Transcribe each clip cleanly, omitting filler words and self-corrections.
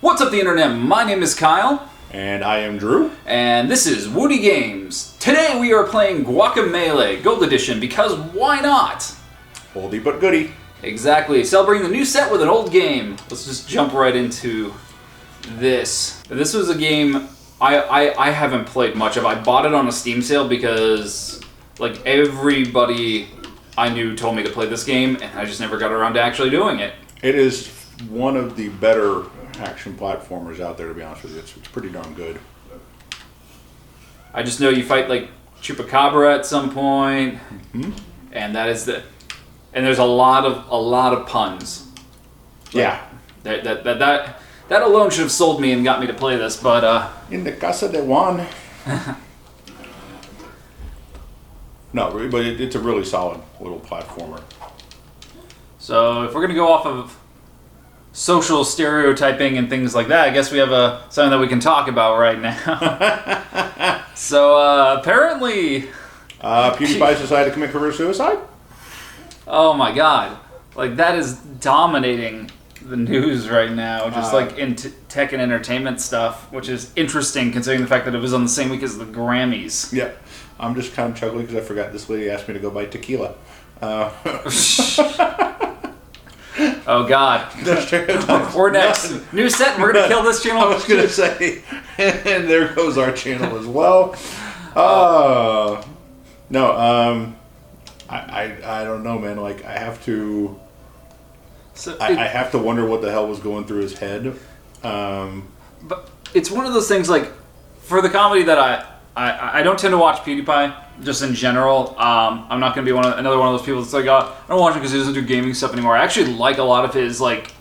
What's up the internet? My name is Kyle. And I am Drew. And this is Wuti Games. Today we are playing Guacamelee Gold Edition because why not? Oldie but goodie. Exactly. Celebrating the new set with an old game. Let's just jump right into this. This was a game I haven't played much of. I bought it on a Steam sale because like everybody I knew told me to play this game and I just never got around to actually doing it. It is one of the better action platformers out there, to be honest with you. It's pretty darn good. I just know you fight like Chupacabra at some point, and that is the, and there's a lot of puns. Yeah. That alone should have sold me and got me to play this, but In the Casa de Juan. No, but it's a really solid little platformer. So if we're gonna go off of social stereotyping and things like that, I guess we have something that we can talk about right now. So apparently, PewDiePie'S decided to commit career suicide. Oh my god, like that is dominating the news right now, just like in tech and entertainment stuff, which is interesting considering the fact that it was on the same week as the Grammys. Yeah, I'm just kind of chuckling because I forgot this lady asked me to go buy tequila. Oh god. We're next. New set and we're going to kill this channel. I was going to say, and there goes our channel as well. No, I don't know, man. Like, I have to... I have to wonder what the hell was going through his head. But it's one of those things, like, for the comedy that I don't tend to watch PewDiePie, just in general. I'm not going to be another one of those people that's like, I don't watch him because he doesn't do gaming stuff anymore. I actually like a lot of his, like,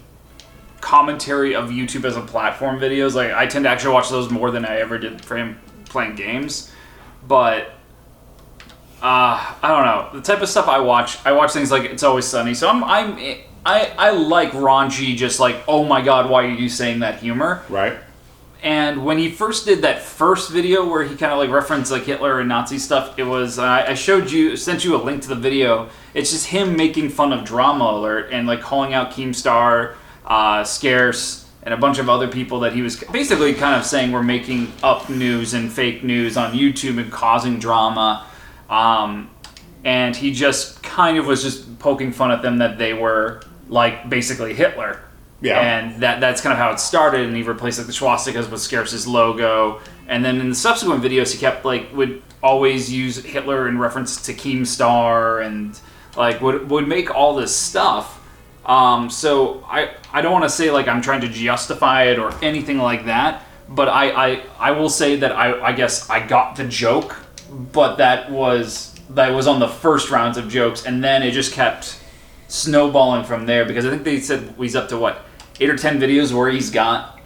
commentary of YouTube as a platform videos. Like, I tend to actually watch those more than I ever did for him playing games. But, I don't know. The type of stuff I watch things like It's Always Sunny. So I like raunchy, just like, oh my god, why are you saying that humor? Right. And when he first did that first video where he kind of like referenced like Hitler and Nazi stuff, it was, I sent you a link to the video. It's just him making fun of Drama Alert and like calling out Keemstar, Scarce, and a bunch of other people that he was basically kind of saying were making up news and fake news on YouTube and causing drama. And he just kind of was just poking fun at them that they were like basically Hitler. Yeah. And that's kind of how it started, and he replaced like the swastikas with Scarce's logo. And then in the subsequent videos, he kept would always use Hitler in reference to Keemstar, and like would make all this stuff. So I don't want to say like I'm trying to justify it or anything like that, but I will say that I guess I got the joke, but that was on the first rounds of jokes, and then it just kept snowballing from there, because I think they said he's up to what, 8 or 10 videos where he's got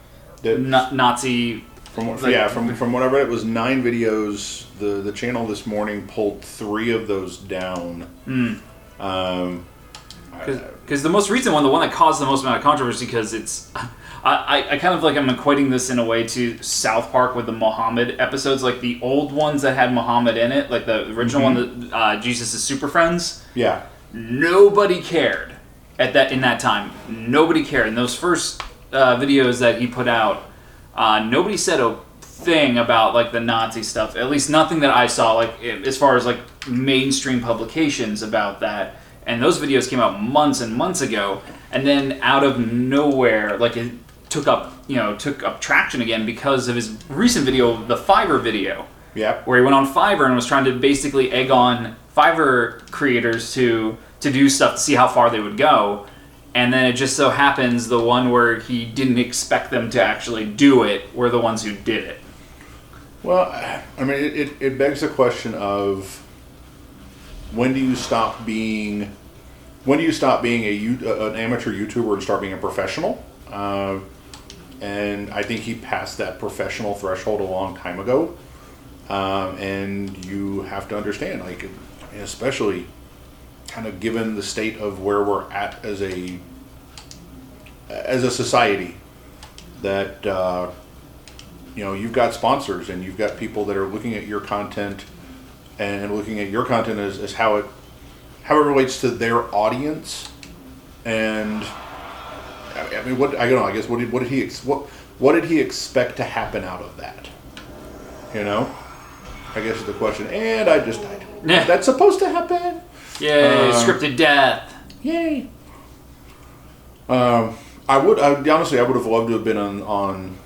Nazi. From what I read, it was 9 videos. The channel this morning pulled 3 of those down. Because the most recent one, the one that caused the most amount of controversy, because it's, I kind of like I'm equating this in a way to South Park with the Muhammad episodes, like the old ones that had Muhammad in it, like the original one that Jesus is Super Friends. Yeah. Nobody cared in that time. Nobody cared. In those first videos that he put out, nobody said a thing about like the Nazi stuff. At least nothing that I saw, like as far as like mainstream publications about that. And those videos came out months and months ago, and then out of nowhere, like it took up traction again because of his recent video, the Fiverr video. Yeah. Where he went on Fiverr and was trying to basically egg on Fiverr creators to do stuff to see how far they would go. And then it just so happens the one where he didn't expect them to actually do it were the ones who did it. Well, I mean, it begs the question of when do you stop being an amateur YouTuber and start being a professional? And I think he passed that professional threshold a long time ago. And you have to understand, like, especially kind of given the state of where we're at as a society, that you've got sponsors and you've got people that are looking at your content and looking at your content as how it relates to their audience. And I mean, what I don't know. I guess what did he what did he expect to happen out of that? You know, I guess is the question. And I just died. Yeah. That's supposed to happen. Yay, scripted death. Yay. I would honestly, I would have loved to have been on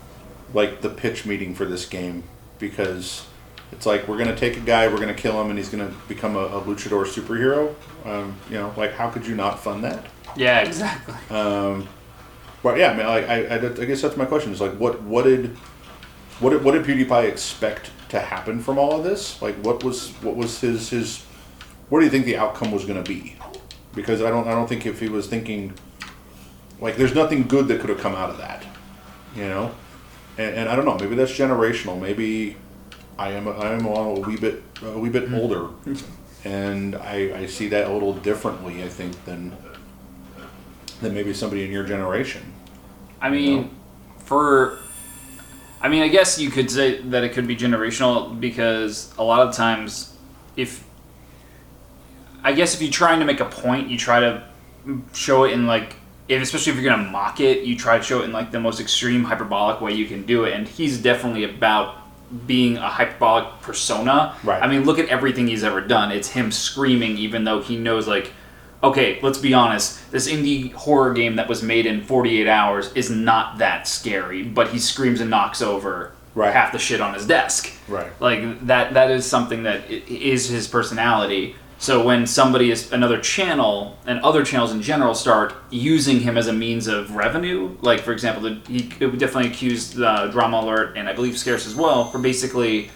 like the pitch meeting for this game, because it's like, we're gonna take a guy, we're gonna kill him, and he's gonna become a luchador superhero. You know, like, how could you not fund that? Yeah, exactly. But yeah, I mean, like, I guess that's my question. Is like, what did PewDiePie expect to happen from all of this? Like, what was his what do you think the outcome was going to be? Because I don't think if he was thinking, like, there's nothing good that could have come out of that, you know. And I don't know. Maybe that's generational. Maybe I am a wee bit older, and I see that a little differently, I think, than maybe somebody in your generation. I mean, I guess you could say that it could be generational, because a lot of times, if you're trying to make a point, you try to show it in, like, especially if you're going to mock it, you try to show it in, like, the most extreme hyperbolic way you can do it. And he's definitely about being a hyperbolic persona. Right. I mean, look at everything he's ever done. It's him screaming, even though he knows, like, okay, let's be honest, this indie horror game that was made in 48 hours is not that scary, but he screams and knocks over half the shit on his desk. Right. Like, that is something that is his personality. So when somebody is another channel, and other channels in general, start using him as a means of revenue, like, for example, he definitely accused Drama Alert, and I believe Scarce as well, for basically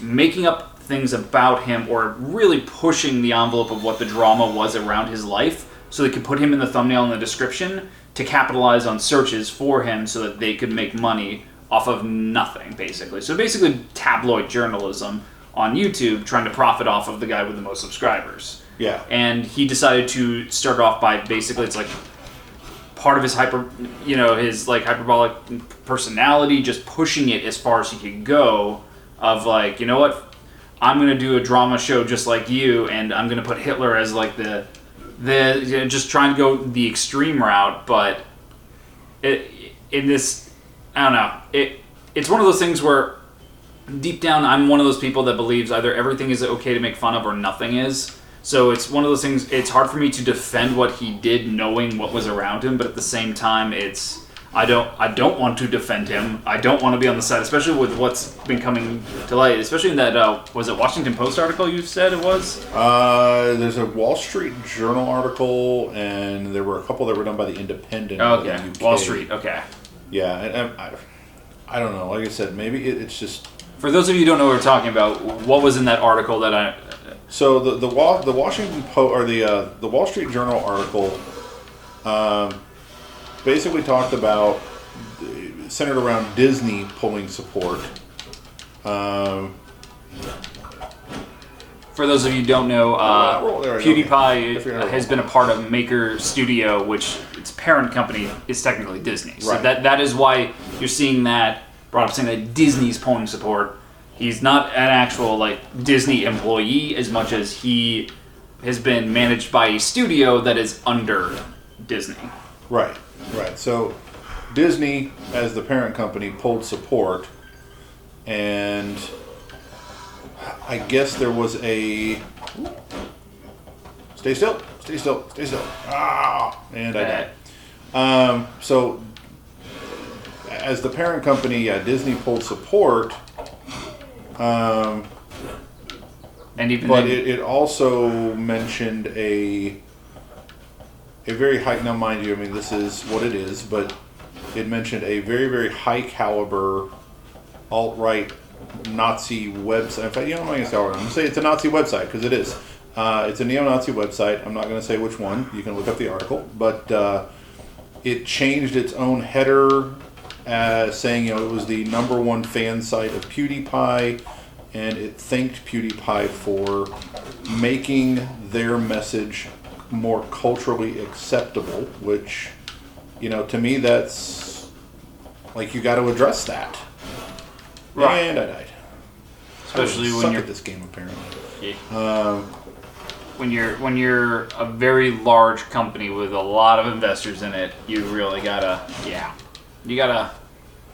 making up things about him, or really pushing the envelope of what the drama was around his life, so they could put him in the thumbnail and the description to capitalize on searches for him, so that they could make money off of nothing, basically. So basically tabloid journalism on YouTube, trying to profit off of the guy with the most subscribers. Yeah. And he decided to start off by, basically, it's like part of his his like hyperbolic personality, just pushing it as far as he could go, of like, you know what, I'm going to do a drama show just like you, and I'm going to put Hitler as like the just trying to go the extreme route. But it's one of those things where deep down, I'm one of those people that believes either everything is okay to make fun of or nothing is. So it's one of those things, it's hard for me to defend what he did knowing what was around him, but at the same time, I don't want to defend him. I don't want to be on the side, especially with what's been coming to light, especially in that, was it Washington Post article you said it was? There's a Wall Street Journal article, and there were a couple that were done by The Independent. Okay, in the UK. Wall Street, okay. Yeah, and I don't know, like I said, maybe it's just... For those of you who don't know what we're talking about, what was in that article that I... So the Washington Post, or the Wall Street Journal article, basically talked about, centered around Disney pulling support. For those of you who don't know, PewDiePie has been a part of Maker Studio, which its parent company is technically Disney. So that is why you're seeing that brought up, saying that Disney's pulling support. He's not an actual like Disney employee as much as he has been managed by a studio that is under Disney. Right. So Disney, as the parent company, pulled support, and I guess there was a... Stay still. And I died. So as the parent company, Disney pulled support. And even but it also mentioned a very high... Now, mind you, I mean, this is what it is, but it mentioned a very, very high caliber alt-right Nazi website. In fact, I'm not going to say alt-right. I'm going to say it's a Nazi website, because it is. It's a neo-Nazi website. I'm not going to say which one. You can look up the article. But it changed its own header, saying, it was the #1 fan site of PewDiePie, and it thanked PewDiePie for making their message more culturally acceptable, which, to me, that's like, you got to address that. Right. And I died. Especially when you're at this game, apparently. Yeah. When you're a very large company with a lot of investors in it, you really gotta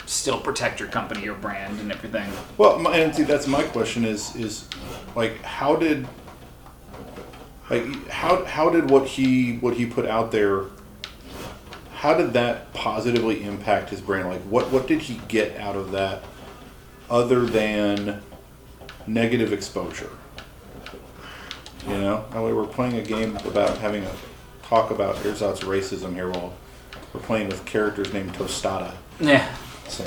still protect your company, your brand, and everything. Well, and see, that's my question is like, how did what he put out there, how did that positively impact his brand? Like, what did he get out of that other than negative exposure? You know, we're playing a game about having a talk about Erzat's racism here while we're playing with characters named Tostada. Yeah. So,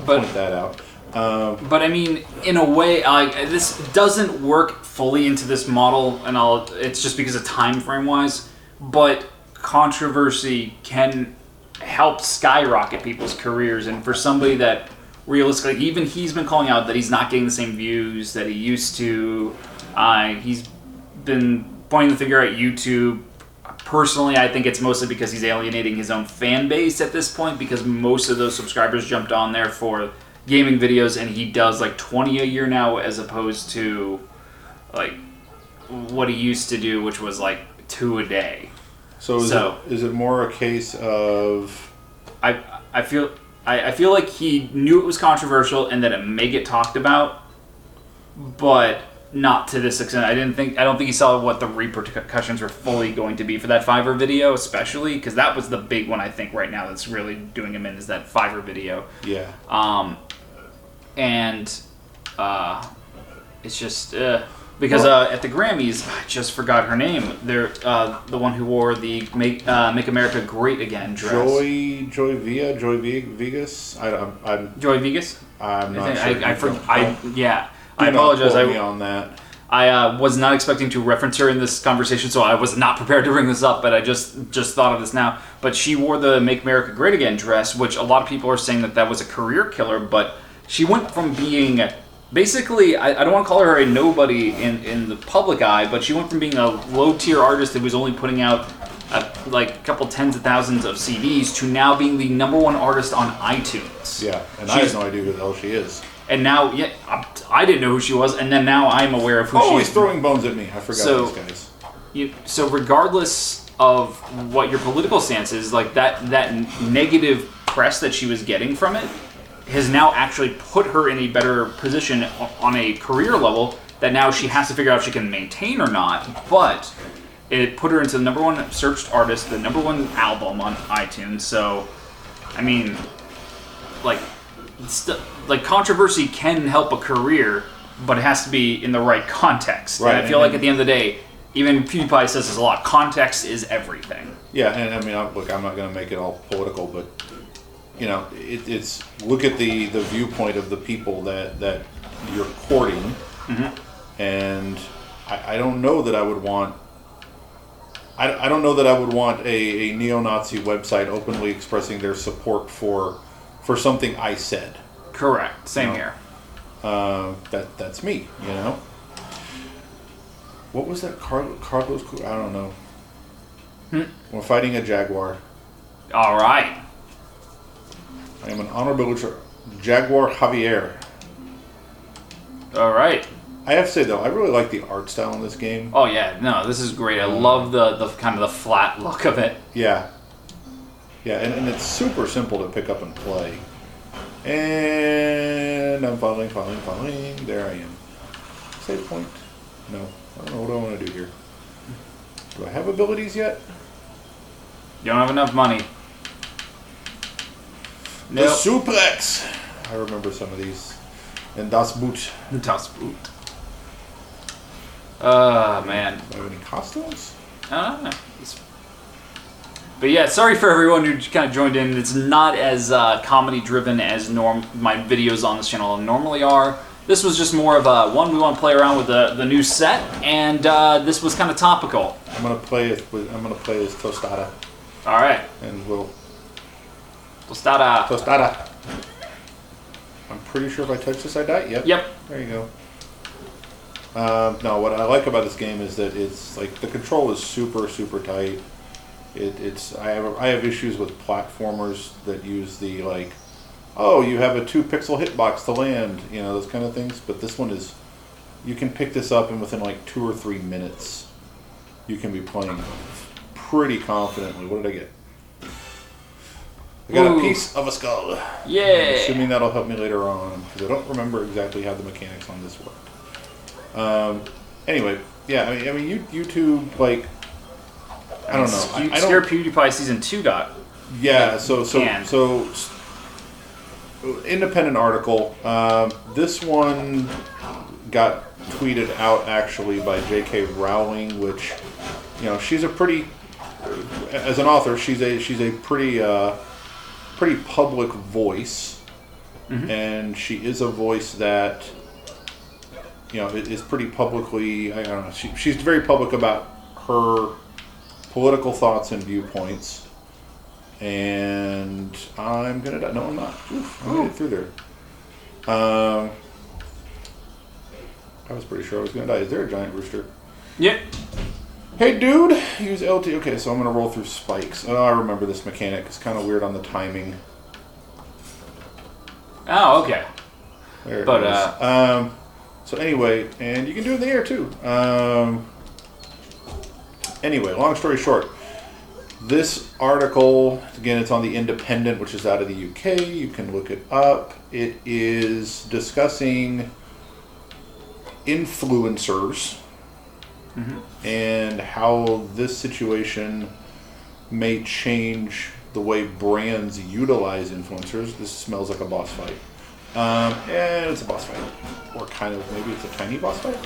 point that out. But I mean, in a way, this doesn't work fully into this model, and it's just because of time frame wise. But controversy can help skyrocket people's careers, and for somebody that realistically, even he's been calling out that he's not getting the same views that he used to. He's been pointing the finger at YouTube. Personally, I think it's mostly because he's alienating his own fan base at this point, because most of those subscribers jumped on there for gaming videos, and he does like 20 a year now as opposed to like what he used to do, which was like 2 a day. So is it more a case of I feel like he knew it was controversial and that it may get talked about, but not to this extent. I don't think he saw what the repercussions were fully going to be for that Fiverr video, especially because that was the big one I think right now that's really doing him in, is that Fiverr video. Yeah. It's just because at the Grammys, I just forgot her name. They're the one who wore the Make America Great Again dress. Joy Vegas. Joy Vegas. I'm not sure. I apologize. On that. I was not expecting to reference her in this conversation, so I was not prepared to bring this up, but I just thought of this now. But she wore the Make America Great Again dress, which a lot of people are saying that was a career killer, but she went from being basically, I don't want to call her a nobody in the public eye, but she went from being a low-tier artist that was only putting out like a couple tens of thousands of CDs to now being the #1 artist on iTunes. Yeah, and I have no idea who the hell she is. And now, I didn't know who she was, and then now I'm aware of who she is. He's throwing bones at me. I forgot these guys. So regardless of what your political stance is, like that negative press that she was getting from it has now actually put her in a better position on a career level that now she has to figure out if she can maintain or not. But it put her into the #1 searched artist, the #1 album on iTunes. So, I mean, like controversy can help a career, but it has to be in the right context. Right. And I feel like at the end of the day, even PewDiePie says this a lot, context is everything. Yeah, and I mean, look, I'm not going to make it all political, but it's look at the viewpoint of the people that you're courting, and I don't know that I would want. I don't know that I would want a neo-Nazi website openly expressing their support for something I said. Correct. Same here. That's me. What was that? Carlos? I don't know. We're fighting a jaguar. All right. I am an honorable Jaguar Javier. All right. I have to say though, I really like the art style in this game. Oh yeah, no, this is great. I love the kind of the flat look of it. Yeah. Yeah, and it's super simple to pick up and play. And I'm falling. There I am. Save point. No. I don't know what I want to do here. Do I have abilities yet? You don't have enough money. The suplex! I remember some of these. And Das Boot. Das Boot. Man. Do I have any costumes? I don't know. But yeah, sorry for everyone who kind of joined in. It's not as comedy driven as my videos on this channel normally are. This was just more of a we want to play around with the new set, and this was kind of topical. I'm gonna play as Tostada. All right. And we'll Tostada. I'm pretty sure if I touch this, I die. Yep. There you go. No, what I like about this game is that it's like the control is super, super tight. I have issues with platformers that use the you have a 2-pixel hitbox to land, those kind of things. But this one is, you can pick this up and within 2 or 3 minutes, you can be playing pretty confidently. What did I get? I got Ooh. a piece of a skull. Yeah. I'm assuming that'll help me later on, because I don't remember exactly how the mechanics on this work. Anyway, yeah, I mean, YouTube, like, I don't know. I Scare don't. PewDiePie Season 2 got. Yeah, so Canned. independent article. This one got tweeted out actually by J.K. Rowling, which, you know, she's a pretty, as an author, she's a pretty public voice, and she is a voice that, you know, is pretty publicly, I don't know, she's very public about her political thoughts and viewpoints. And I'm gonna die. No, I'm not. Oof, I made it through there. I was pretty sure I was gonna die. Is there a giant rooster? Yep. Hey, dude, use LT. Okay, so I'm gonna roll through spikes. Oh, I remember this mechanic. It's kind of weird on the timing. Oh, okay. There it But, is. So anyway, and you can do it in the air too. Anyway, long story short, this article, again, it's on The Independent, which is out of the UK. You can look it up. It is discussing influencers and how this situation may change the way brands utilize influencers. This smells like a boss fight. And it's a boss fight. Or kind of, maybe it's a tiny boss fight.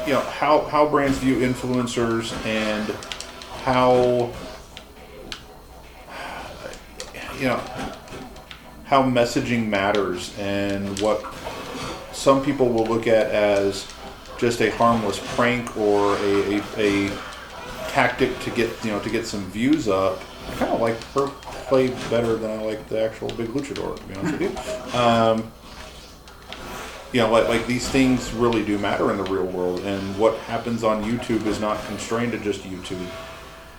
You know, how brands view influencers and how, you know, how messaging matters and what some people will look at as just a harmless prank or a tactic to get some views up. I kind of like her play better than I like the actual Big Luchador, to be honest with you. You know, like these things really do matter in the real world, and what happens on YouTube is not constrained to just YouTube.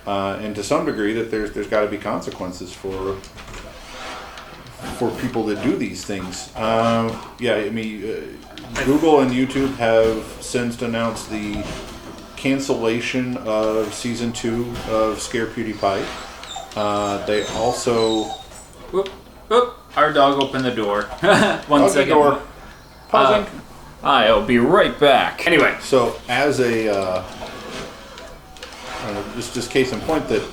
And to some degree, that there's got to be consequences for people that do these things. Yeah, I mean, Google and YouTube have since announced the cancellation of season 2 of Scare PewDiePie. They also. Whoop, whoop. Our dog opened the door. One second. Door. Pausing. I'll be right back. Anyway. So, as a just case in point that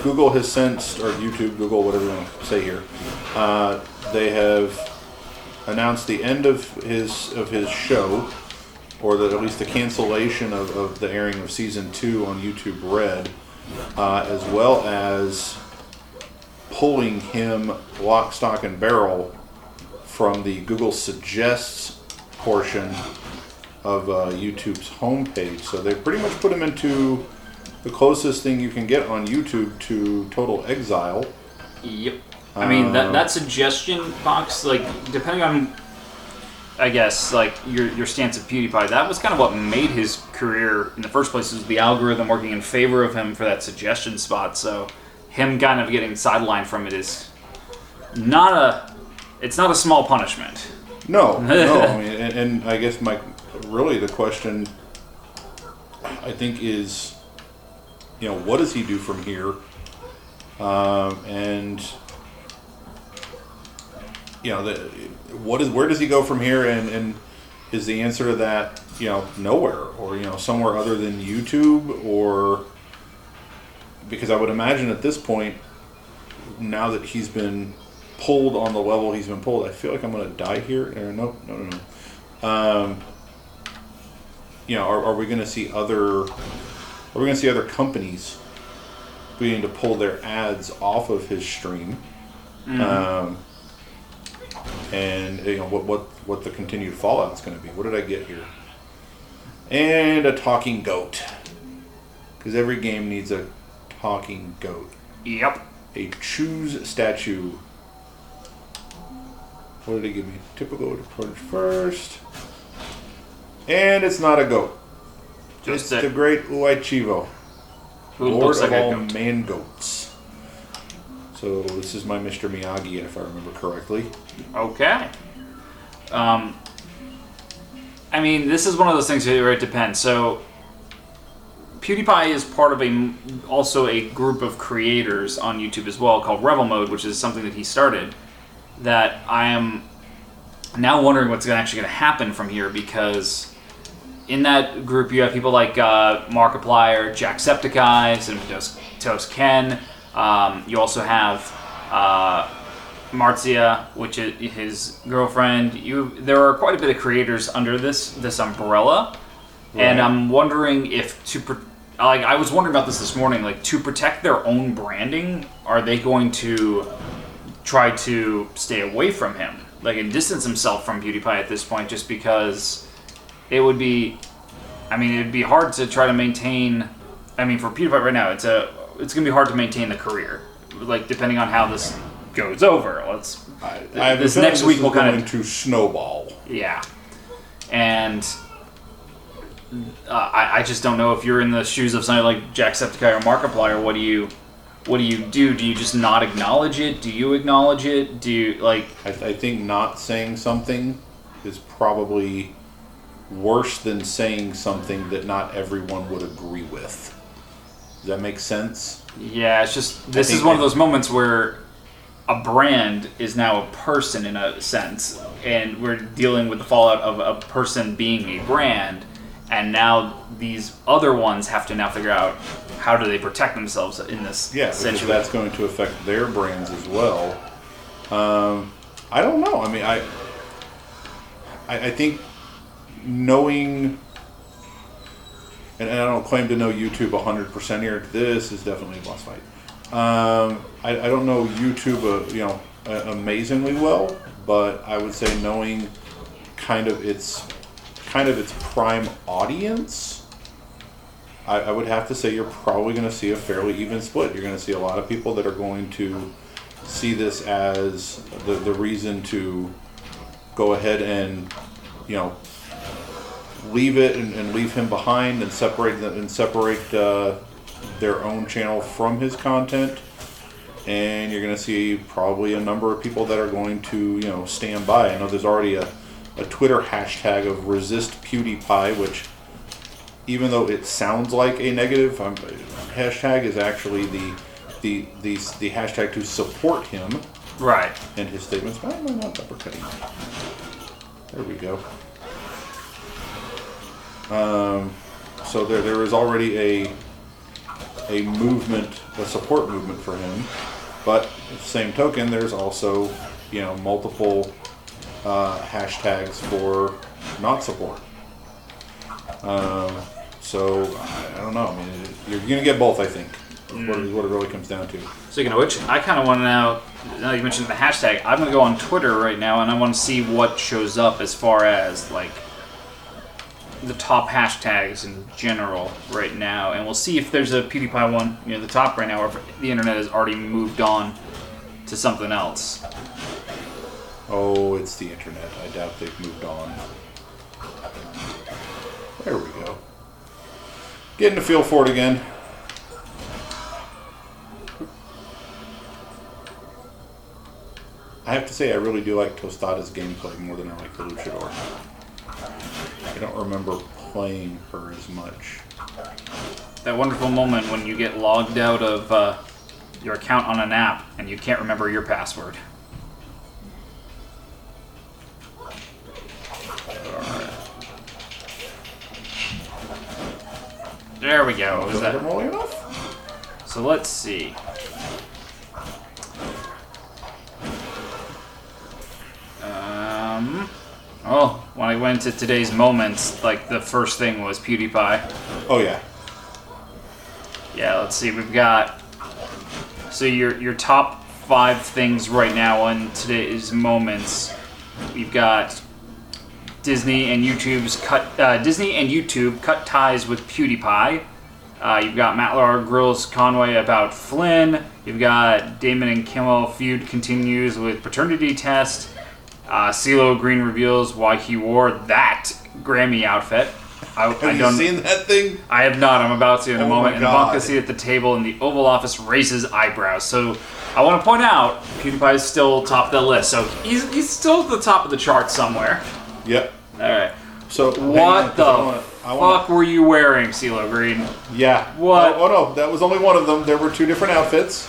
Google has since, or YouTube, Google, whatever you want to say here, they have announced the end of his show, or at least the cancellation of the airing of season 2 on YouTube Red, as well as pulling him lock, stock, and barrel from the Google Suggests portion of YouTube's homepage. So they pretty much put him into the closest thing you can get on YouTube to total exile. Yep. I mean, that suggestion box, like, depending on, I guess, like, your stance of PewDiePie, that was kind of what made his career in the first place, was the algorithm working in favor of him for that suggestion spot. So him kind of getting sidelined from it is it's not a small punishment. No. I mean, and I guess really the question, I think, is, you know, what does he do from here? And you know, where does he go from here? And is the answer to that, you know, nowhere, or, you know, somewhere other than YouTube? Or, because I would imagine at this point, now that he's been pulled on the level he's been pulled, I feel like I'm going to die here. No. You know, are we going to see other companies beginning to pull their ads off of his stream? And, you know, what the continued fallout is going to be. What did I get here? And a talking goat, because every game needs a talking goat. Yep. A choose statue. What did he give me? Typical approach first. And it's not a goat. Just the great Uichivo, Lord of all man goats. So this is my Mr. Miyagi, if I remember correctly. Okay. I mean, this is one of those things where it depends. So PewDiePie is part of also a group of creators on YouTube as well called Rebel Mode, which is something that he started. That I am now wondering what's actually going to happen from here, because in that group you have people like Markiplier, Jacksepticeye, and Toast Ken. You also have Marzia, which is his girlfriend. There are quite a bit of creators under this umbrella, right. And I'm wondering if I was wondering about this morning, like, to protect their own branding, are they going to try to stay away from him, like, and distance himself from PewDiePie at this point, just because it'd be hard to try to maintain. I mean, for PewDiePie right now, it's gonna be hard to maintain the career, like, depending on how this goes over. This next week will kind of to snowball. Yeah, and I just don't know if you're in the shoes of somebody like Jacksepticeye or Markiplier. What do you do? Do you just not acknowledge it? Do you acknowledge it? Do you, like... I think not saying something is probably worse than saying something that not everyone would agree with. Does that make sense? Yeah, it's just... This is one of those moments where a brand is now a person in a sense, and we're dealing with the fallout of a person being a brand, and now these other ones have to now figure out how do they protect themselves in this situation. Because that's going to affect their brands as well. I don't know. I mean, I think knowing, and I don't claim to know YouTube 100% here. This is definitely a boss fight. I don't know YouTube, amazingly well, but I would say knowing kind of its prime audience, I would have to say you're probably going to see a fairly even split. You're going to see a lot of people that are going to see this as the reason to go ahead and, leave it and leave him behind and separate their own channel from his content. And you're going to see probably a number of people that are going to, stand by. I know there's already a Twitter hashtag of resist PewDiePie, which, even though it sounds like a negative hashtag, is actually the hashtag to support him, right? And his statements. Why am I not uppercutting? There we go. So there is already a movement, a support movement for him, but same token, there's also multiple hashtags for not support. So I don't know. I mean, you're going to get both, I think. What it really comes down to. Speaking of which, I kind of want to now you mentioned the hashtag, I'm going to go on Twitter right now, and I want to see what shows up as far as, like, the top hashtags in general right now, and we'll see if there's a PewDiePie one, the top right now, or if the internet has already moved on to something else. Oh, it's the internet. I doubt they've moved on. There we go. Getting a feel for it again. I have to say, I really do like Tostada's gameplay more than I like the Luchador. I don't remember playing her as much. That wonderful moment when you get logged out of your account on an app and you can't remember your password. Alright. There we go. Is that early enough? So let's see. Oh, when I went to today's moments, like, the first thing was PewDiePie. Oh yeah. Yeah, let's see. We've got, so your top 5 things right now on today's moments. We've got Disney and YouTube cut ties with PewDiePie. You've got Matt Lauer grills Conway about Flynn. You've got Damon and Kimmel feud continues with paternity test. CeeLo Green reveals why he wore that Grammy outfit. Have you seen that thing? I have not. I'm about to in a moment. My And God. Ivanka seat at the table in the Oval Office raises eyebrows. So I want to point out, PewDiePie is still top of the list. So he's still at the top of the chart somewhere. Yep. All right. So what the fuck were you wearing, CeeLo Green? Yeah. What? Oh, no, that was only one of them. There were 2 different outfits.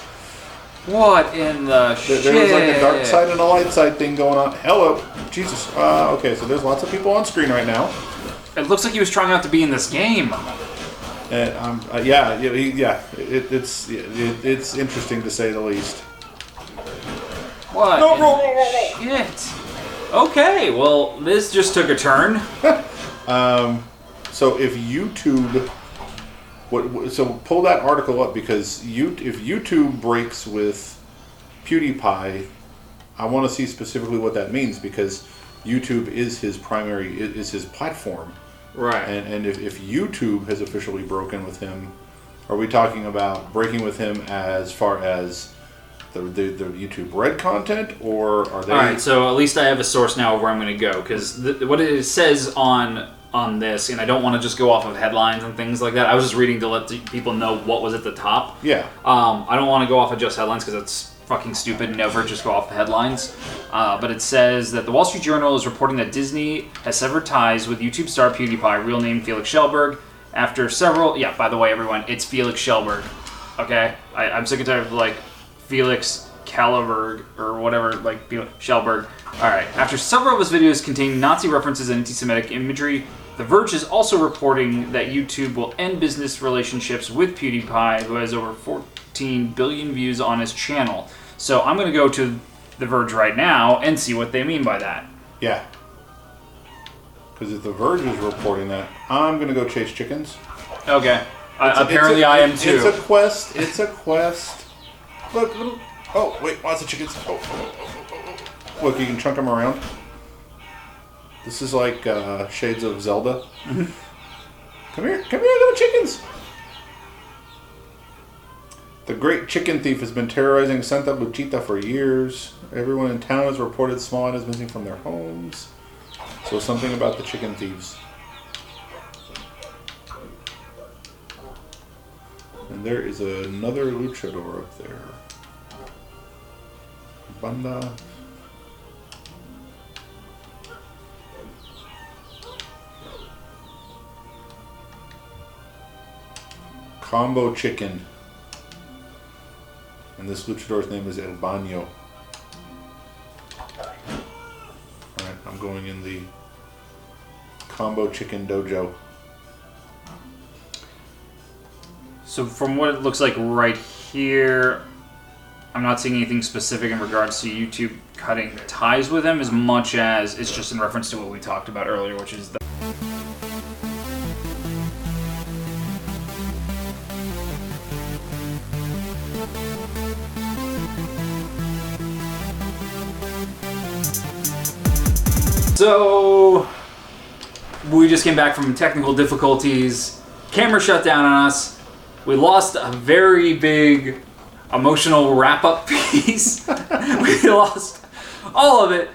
What in the shit? There was like a dark side and a light side thing going on. Hello. Jesus. Okay, so there's lots of people on screen right now. It looks like he was trying out to be in this game. And it's interesting to say the least. What? No, Shit. Okay, well, this just took a turn. So if YouTube, so pull that article up, because if YouTube breaks with PewDiePie, I want to see specifically what that means, because YouTube is his platform. Right. And if YouTube has officially broken with him, are we talking about breaking with him as far as the YouTube Red content, or are they? All right, so at least I have a source now of where I'm going to go, because what it says on this, and I don't want to just go off of headlines and things like that. I was just reading to let people know what was at the top. Yeah. I don't want to go off of just headlines because it's fucking stupid. Never just go off the headlines. But it says that the Wall Street Journal is reporting that Disney has severed ties with YouTube star PewDiePie, real name Felix Schellberg, after several. Yeah, by the way, everyone, it's Felix Schellberg. Okay, I'm sick and tired of like Felix Kallerberg or whatever, like Schellberg. All right. After several of his videos contain Nazi references and anti-Semitic imagery, The Verge is also reporting that YouTube will end business relationships with PewDiePie, who has over 14 billion views on his channel. So I'm going to go to The Verge right now and see what they mean by that. Yeah. Because if The Verge is reporting that, I'm going to go chase chickens. Okay. Apparently I am too. It's a quest. It's a quest. Look. Oh, wait. Lots of chickens. Oh. Look, you can chunk them around. This is like Shades of Zelda. Mm-hmm. Come here, little chickens. The great chicken thief has been terrorizing Santa Luchita for years. Everyone in town has reported small items missing from their homes. So something about the chicken thieves. And there is another luchador up there. Banda. Combo chicken. And this luchador's name is El Baño. Alright, I'm going in the combo chicken dojo. So from what it looks like right here, I'm not seeing anything specific in regards to YouTube cutting ties with him as much as it's just in reference to what we talked about earlier, which is the So, we just came back from technical difficulties. Camera shut down on us. We lost a very big emotional wrap-up piece. We lost all of it.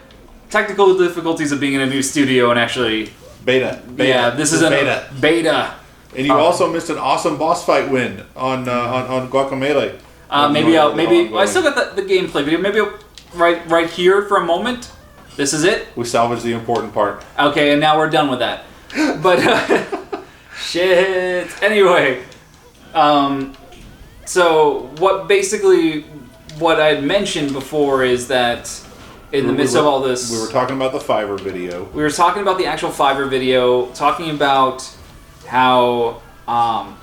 Technical difficulties of being in a new studio and actually... Beta. Yeah, this is a beta. And you also missed an awesome boss fight win on Guacamelee. I still got the gameplay video. Maybe I'll, right here for a moment. This is it? We salvaged the important part. Okay, and now we're done with that. But, shit. Anyway, so what I had mentioned before is that in the midst of all this... We were talking about the Fiverr video. We were talking about the actual Fiverr video, talking about how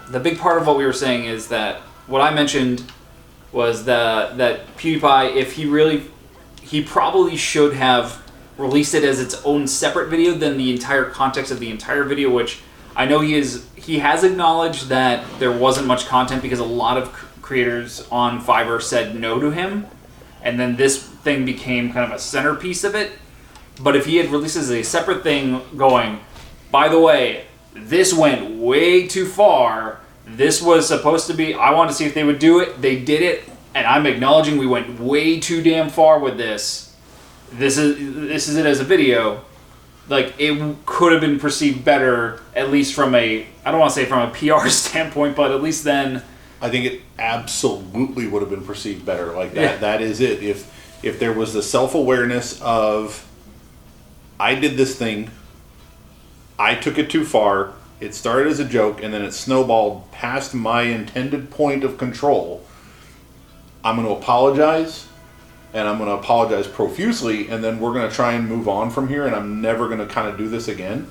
the big part of what we were saying is that what I mentioned was that PewDiePie, if he probably should have released it as its own separate video than the entire context of the entire video, which I know he has acknowledged that there wasn't much content because a lot of creators on Fiverr said no to him, and then this thing became kind of a centerpiece of it. But if he had released it as a separate thing going, by the way, this went way too far, this was supposed to be, I wanted to see if they would do it, they did it, and I'm acknowledging we went way too damn far with this. This is it as a video. Like, it could have been perceived better, at least from I don't want to say from a PR standpoint, but at least then... I think it absolutely would have been perceived better. Like, that is it. If there was the self-awareness of, I did this thing, I took it too far, it started as a joke and then it snowballed past my intended point of control. I'm going to apologize, and I'm going to apologize profusely, and then we're going to try and move on from here, and I'm never going to kind of do this again.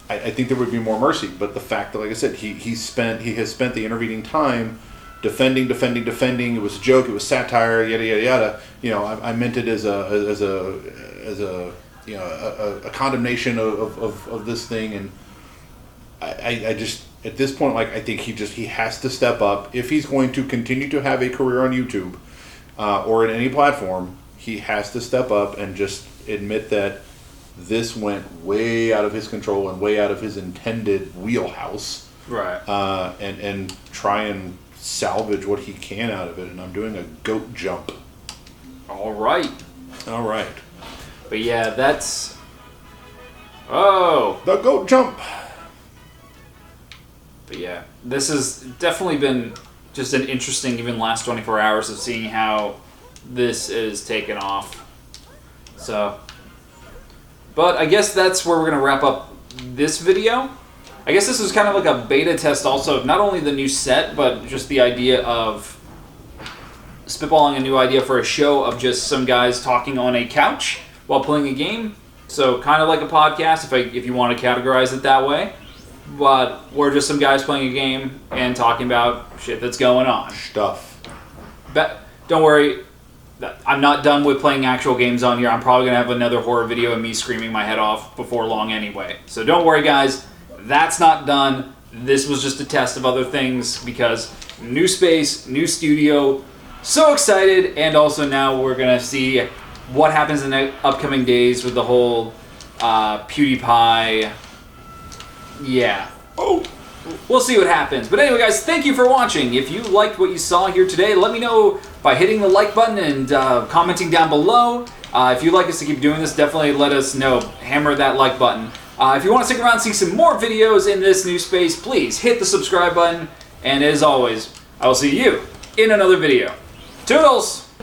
I think there would be more mercy, but the fact that, like I said, he has spent the intervening time defending. It was a joke. It was satire. Yada yada yada. You know, I meant it as a you know a condemnation of this thing, and I just at this point, like, I think he has to step up if he's going to continue to have a career on YouTube or in any platform. He has to step up and just admit that this went way out of his control and way out of his intended wheelhouse. Right. And try and salvage what he can out of it. And I'm doing a goat jump. All right. But yeah, that's... Oh! The goat jump! But yeah, this has definitely been just an interesting, even last 24 hours of seeing how this is taken off. So... But I guess that's where we're going to wrap up this video. I guess this was kind of like a beta test also, not only the new set, but just the idea of spitballing a new idea for a show of just some guys talking on a couch while playing a game. So kind of like a podcast, if you want to categorize it that way. But we're just some guys playing a game and talking about shit that's going on. Stuff. But don't worry. I'm not done with playing actual games on here. I'm probably going to have another horror video of me screaming my head off before long anyway. So don't worry, guys. That's not done. This was just a test of other things because new space, new studio. So excited. And also now we're going to see what happens in the upcoming days with the whole PewDiePie. Yeah. Oh. We'll see what happens. But anyway, guys, thank you for watching. If you liked what you saw here today, let me know by hitting the like button and commenting down below. If you'd like us to keep doing this, definitely let us know. Hammer that like button. If you want to stick around and see some more videos in this new space, please hit the subscribe button. And as always, I will see you in another video. Toodles!